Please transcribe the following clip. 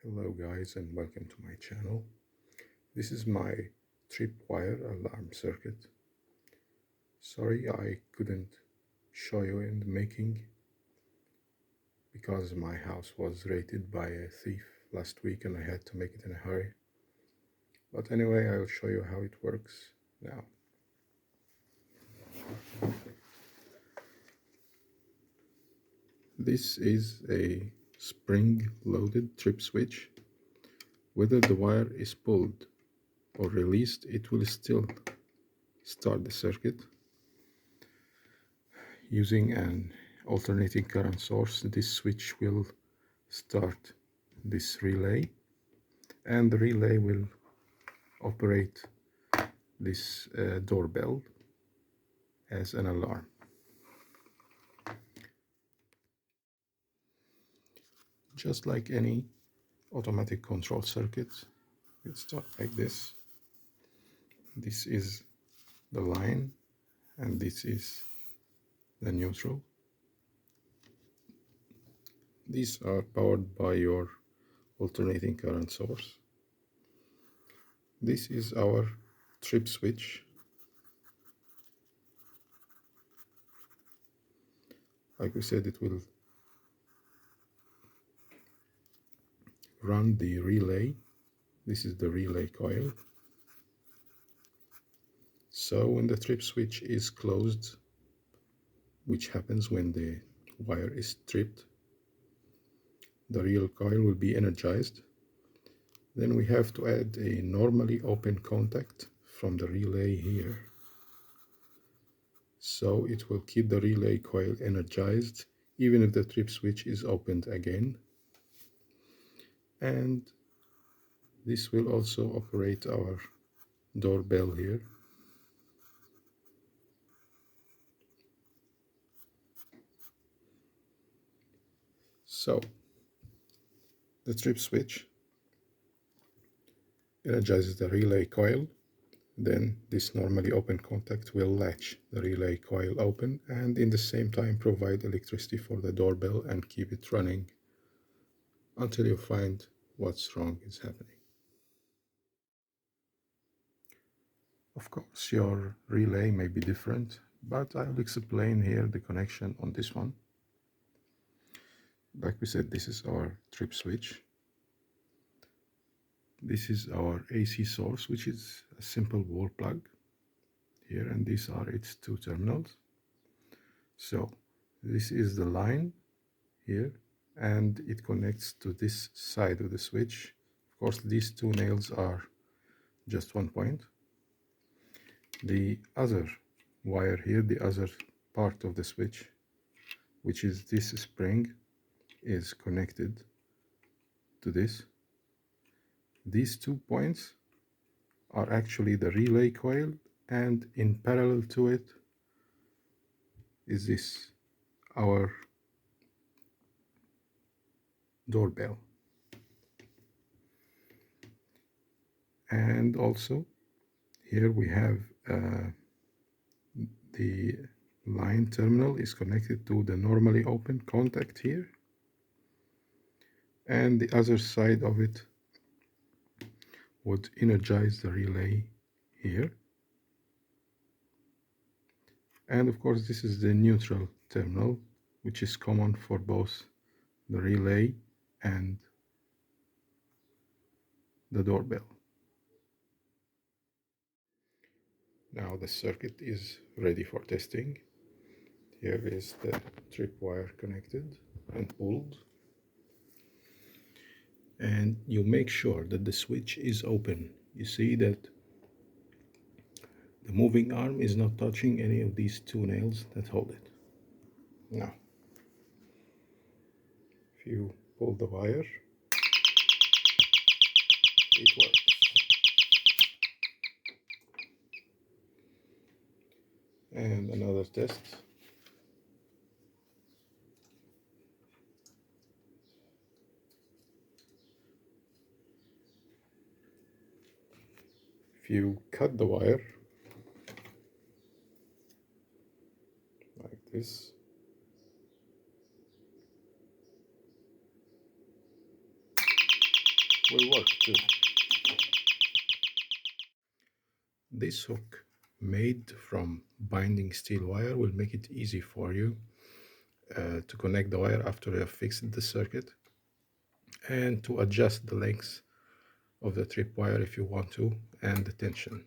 Hello guys and welcome to my channel. This is my tripwire alarm circuit. Sorry I couldn't show you in the making because my house was raided by a thief last week and I had to make it in a hurry. But anyway, I'll show you how it works now. This is a spring-loaded trip switch. Whether the wire is pulled or released, it will still start the circuit. Using an alternating current source, this switch will start this relay, and the relay will operate this doorbell as an alarm. Just like any automatic control circuit, it starts like this. This is the line and this is the neutral. These are powered by your alternating current source. This is our trip switch. Like we said, it will run the relay. This is the relay coil. So when the trip switch is closed, which happens when the wire is tripped, the relay coil will be energized. Then we have to add a normally open contact from the relay here. So it will keep the relay coil energized even if the trip switch is opened again. And this will also operate our doorbell here. So the trip switch energizes the relay coil. Then this normally open contact will latch the relay coil open and in the same time provide electricity for the doorbell and keep it running until you find what's wrong is happening. Of course, your relay may be different, but I'll explain here the connection on this one. Like we said, this is our trip switch. This is our AC source, which is a simple wall plug here, and these are its two terminals. So this is the line here, and it connects to this side of the switch. Of course, these two nails are just 1 point. The other wire here, the other part of the switch, which is this spring, is connected to this. These 2 points are actually the relay coil, and in parallel to it is this, our doorbell. And also here we have the line terminal is connected to the normally open contact here, and the other side of it would energize the relay here. And of course this is the neutral terminal, which is common for both the relay and the doorbell. Now the circuit is ready for testing. Here is the tripwire connected and pulled. And you make sure that the switch is open. You see that the moving arm is not touching any of these two nails that hold it. Now, if you pull the wire, it works. And another test. If you cut the wire like this, will work too. This hook made from binding steel wire will make it easy for you to connect the wire after you have fixed the circuit, and to adjust the length of the trip wire if you want to, and the tension.